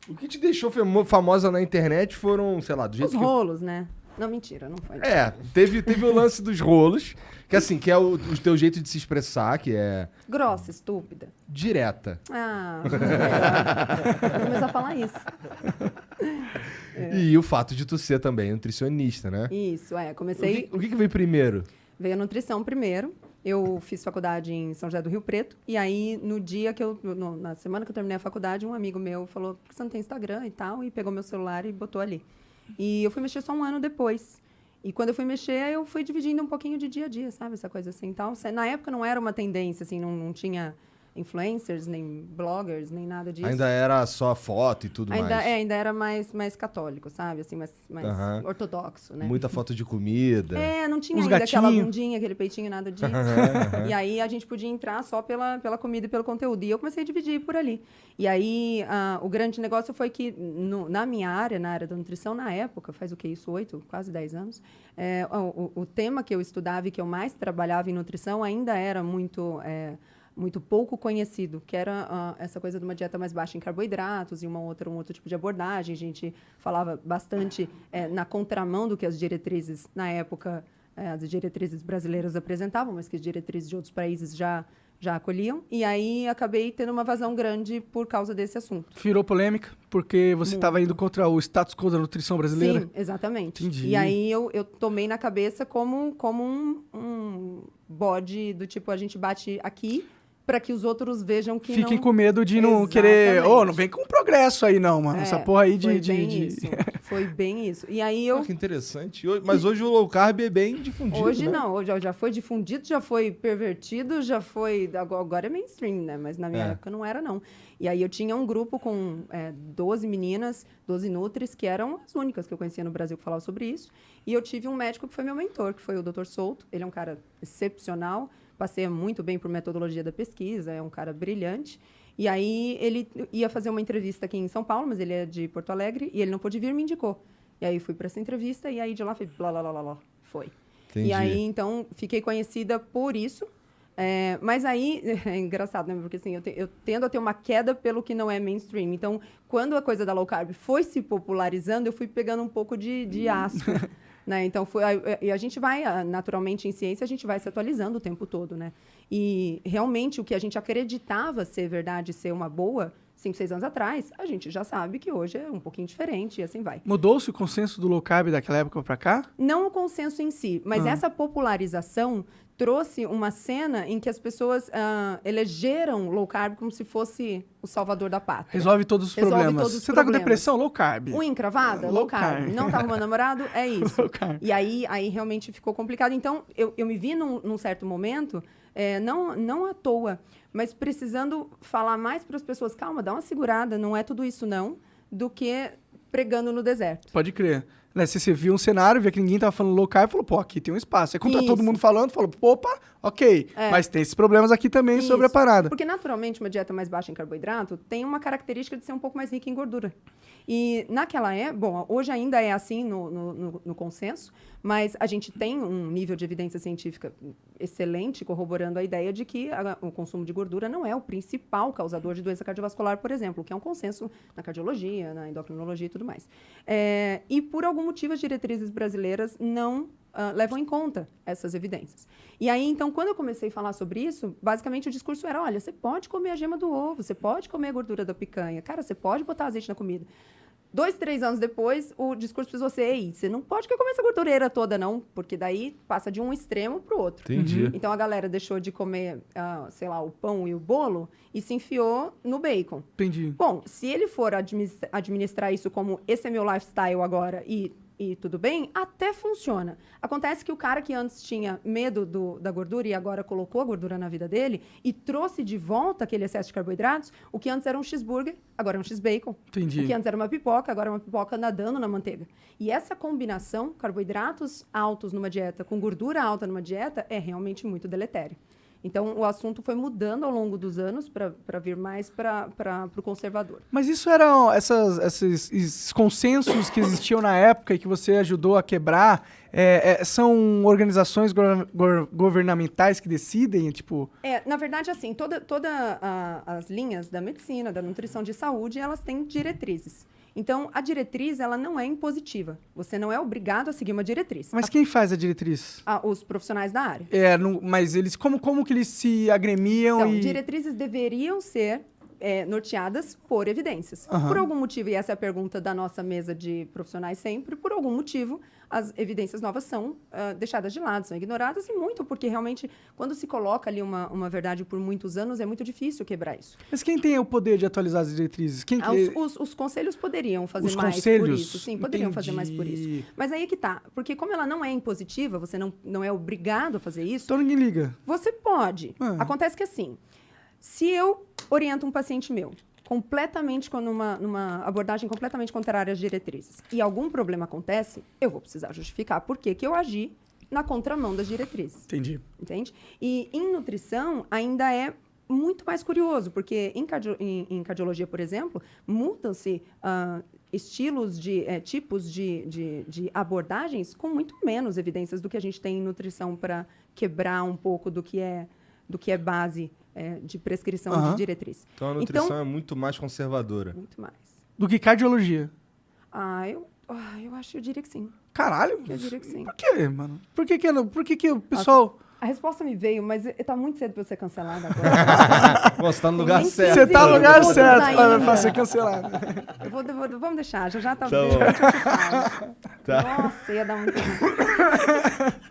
O que te deixou famosa na internet foram, sei lá, do jeito Os rolos, né? Não, mentira, não foi. Teve o lance dos rolos, que assim, que é o teu jeito de se expressar, que é... Grossa, estúpida. Direta. Vou começar a falar isso. E o fato de tu ser também nutricionista, né? Isso, comecei... O que veio primeiro? Veio a nutrição primeiro. Eu fiz faculdade em São José do Rio Preto. E aí, na semana que eu terminei a faculdade, um amigo meu falou, por que você não tem Instagram e tal? E pegou meu celular e botou ali. E eu fui mexer só um ano depois. E quando eu fui mexer, eu fui dividindo um pouquinho de dia a dia, sabe? Essa coisa assim, tal. Na época não era uma tendência, assim, não tinha influencers, nem bloggers, nem nada disso. Ainda era só foto e tudo mais. Ainda era mais católico, sabe? Assim, mais ortodoxo, né? Muita foto de comida. Não tinha Uns ainda gatinhos. aquela bundinha, aquele peitinho, nada disso. E aí a gente podia entrar só pela comida e pelo conteúdo. E eu comecei a dividir por ali. E aí o grande negócio foi que na minha área, na área da nutrição, na época, faz o que isso? 8, quase 10 anos, o tema que eu estudava e que eu mais trabalhava em nutrição ainda era muito pouco conhecido, que era essa coisa de uma dieta mais baixa em carboidratos e um outro tipo de abordagem. A gente falava bastante na contramão do que as diretrizes, na época, as diretrizes brasileiras apresentavam, mas que as diretrizes de outros países já acolhiam. E aí acabei tendo uma vazão grande por causa desse assunto. Virou polêmica, porque você estava indo contra o status quo da nutrição brasileira? Sim, exatamente. Entendi. E aí eu tomei na cabeça como um bode do tipo, a gente bate aqui para que os outros vejam que Fiquem não... com medo de não querer... não vem com progresso aí não, mano. Essa porra aí Isso. Foi bem isso. E aí que interessante. Mas hoje o low carb é bem difundido, hoje né? não, hoje já foi difundido, já foi pervertido, já foi... Agora é mainstream, né? Mas na minha época não era, não. E aí eu tinha um grupo com 12 meninas, 12 nutris, que eram as únicas que eu conhecia no Brasil que falavam sobre isso. E eu tive um médico que foi meu mentor, que foi o Dr. Souto. Ele é um cara excepcional, passeia muito bem por metodologia da pesquisa, é um cara brilhante. E aí ele ia fazer uma entrevista aqui em São Paulo, mas ele é de Porto Alegre, e ele não pôde vir, me indicou. E aí fui para essa entrevista, e aí de lá foi. Entendi. E aí, então, fiquei conhecida por isso. Mas aí, é engraçado, né? Porque assim, eu tendo a ter uma queda pelo que não é mainstream. Então, quando a coisa da low carb foi se popularizando, eu fui pegando um pouco de asco. Né? Então, e a gente vai, naturalmente, em ciência, a gente vai se atualizando o tempo todo, né? E, realmente, o que a gente acreditava ser verdade, ser uma boa, 5, 6 anos atrás, a gente já sabe que hoje é um pouquinho diferente e assim vai. Mudou-se o consenso do low carb daquela época pra cá? Não o consenso em si, mas essa popularização trouxe uma cena em que as pessoas elegeram low carb como se fosse o salvador da pátria. Resolve todos os problemas. Você tá com depressão? Low carb. Unha encravada? Low carb. Não tá arrumando namorado? É isso. Low carb. E aí realmente ficou complicado. Então, eu me vi num certo momento, não à toa, mas precisando falar mais para as pessoas, calma, dá uma segurada, não é tudo isso não, do que pregando no deserto. Pode crer. Né, você viu um cenário, via que ninguém tava falando low carb, falou, pô, aqui tem um espaço. Aí quando tá todo mundo falando, falou, opa, ok. Mas tem esses problemas aqui também sobre a parada. Porque naturalmente uma dieta mais baixa em carboidrato tem uma característica de ser um pouco mais rica em gordura. E naquela época, hoje ainda é assim no consenso, mas a gente tem um nível de evidência científica excelente corroborando a ideia de que o consumo de gordura não é o principal causador de doença cardiovascular, por exemplo, que é um consenso na cardiologia, na endocrinologia e tudo mais. E por algum motivo as diretrizes brasileiras não levam em conta essas evidências. E aí, então, quando eu comecei a falar sobre isso, basicamente o discurso era, olha, você pode comer a gema do ovo, você pode comer a gordura da picanha, cara, você pode botar azeite na comida. 2, 3 anos depois, o discurso precisou ser, ei, você não pode comer essa gordureira toda, não, porque daí passa de um extremo para o outro. Entendi. Então, a galera deixou de comer, sei lá, o pão e o bolo e se enfiou no bacon. Entendi. Bom, se ele for administrar isso como esse é meu lifestyle agora e tudo bem, até funciona. Acontece que o cara que antes tinha medo da gordura e agora colocou a gordura na vida dele e trouxe de volta aquele excesso de carboidratos, o que antes era um cheeseburger, agora é um x-bacon. Entendi. O que antes era uma pipoca, agora é uma pipoca nadando na manteiga. E essa combinação, carboidratos altos numa dieta com gordura alta numa dieta, é realmente muito deletério. Então, o assunto foi mudando ao longo dos anos para vir mais para o conservador. Mas isso eram esses consensos que existiam na época e que você ajudou a quebrar, são organizações governamentais que decidem, tipo... Na verdade, assim, todas as linhas da medicina, da nutrição, de saúde, elas têm diretrizes. Então, a diretriz, ela não é impositiva. Você não é obrigado a seguir uma diretriz. Mas quem faz a diretriz? Os profissionais da área. Mas eles, como que eles se agremiam Então, diretrizes deveriam ser norteadas por evidências. Uhum. Por algum motivo, e essa é a pergunta da nossa mesa de profissionais sempre, por algum motivo, as evidências novas são deixadas de lado, são ignoradas, e muito porque realmente, quando se coloca ali uma verdade por muitos anos, é muito difícil quebrar isso. Mas quem tem o poder de atualizar as diretrizes? Os conselhos poderiam fazer Os mais conselhos? por isso. Sim, poderiam fazer mais por isso. Mas aí é que tá. Porque como ela não é impositiva, você não é obrigado a fazer isso, Então ninguém liga. você pode. Acontece que assim, se eu oriento um paciente meu completamente numa abordagem completamente contrária às diretrizes e algum problema acontece, eu vou precisar justificar por que eu agi na contramão das diretrizes. Entendi. Entende? E em nutrição ainda é muito mais curioso, porque em cardiologia, por exemplo, mudam-se estilos tipos de abordagens com muito menos evidências do que a gente tem em nutrição para quebrar um pouco do que é base de prescrição de diretriz. Então a nutrição é muito mais conservadora. Muito mais. Do que cardiologia? Eu diria que sim. Caralho? Eu diria que sim. Por quê, mano? Por que o pessoal... A resposta me veio, mas tá muito cedo para eu ser cancelada agora. Você tá no lugar certo. Você tá no lugar Todos certo ainda. pra ser cancelado. Vamos deixar, já tá Tá bem. bom. Tá. Nossa, ia dar muito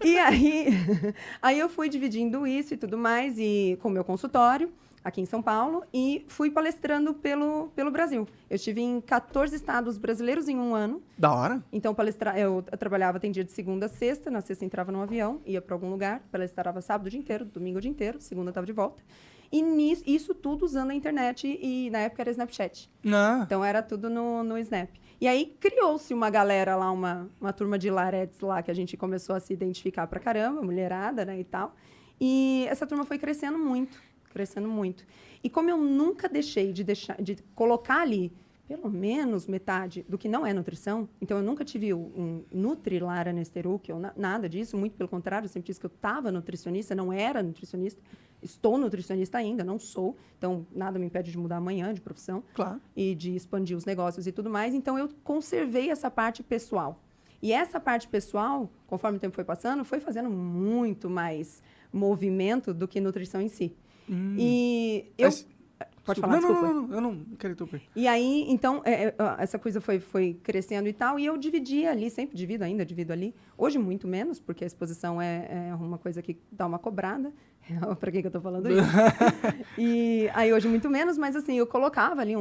E aí eu fui dividindo isso e tudo mais, e com o meu consultório, aqui em São Paulo, e fui palestrando pelo Brasil. Eu estive em 14 estados brasileiros em um ano. Da hora. Então, eu trabalhava, atendia de segunda a sexta, na sexta entrava num avião, ia para algum lugar, palestrava sábado o dia inteiro, domingo o dia inteiro, segunda estava de volta. E isso tudo usando a internet, e na época era Snapchat. Então, era tudo no Snap. E aí, criou-se uma galera lá, uma turma de laretes lá, que a gente começou a se identificar pra caramba, mulherada, né, e tal. E essa turma foi crescendo muito. E como eu nunca deixei de colocar ali pelo menos metade do que não é nutrição, então eu nunca tive um Nutri-Lara Nesteruk, ou nada disso, muito pelo contrário, eu sempre disse que eu estava nutricionista, não era nutricionista, estou nutricionista ainda, não sou, então nada me impede de mudar amanhã de profissão. Claro. E de expandir os negócios e tudo mais, então eu conservei essa parte pessoal. E essa parte pessoal, conforme o tempo foi passando, foi fazendo muito mais movimento do que nutrição em si. E eu... Pode falar, desculpa. Não, eu não quero interromper. E aí, então, essa coisa foi crescendo e tal, e eu dividia ali, sempre divido ali. Hoje, muito menos, porque a exposição é uma coisa que dá uma cobrada. Para que eu estou falando isso? E aí, hoje, muito menos, mas assim, eu colocava ali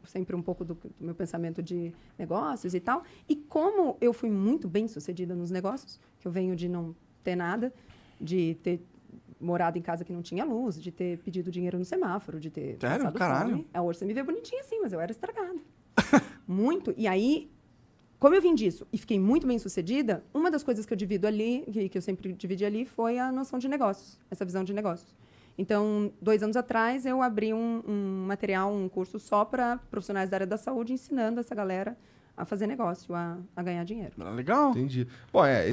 sempre um pouco do meu pensamento de negócios e tal. E como eu fui muito bem sucedida nos negócios, que eu venho de não ter nada, de ter morado em casa que não tinha luz, de ter pedido dinheiro no semáforo, de ter passado fome. Hoje você me vê bonitinha assim, mas eu era estragada. Muito. E aí, como eu vim disso e fiquei muito bem sucedida, uma das coisas que eu divido ali, que eu sempre dividi ali, foi a noção de negócios, essa visão de negócios. Então, 2 anos atrás, eu abri um material, um curso só para profissionais da área da saúde, ensinando essa galera a fazer negócio, a ganhar dinheiro. Legal. Entendi. Bom,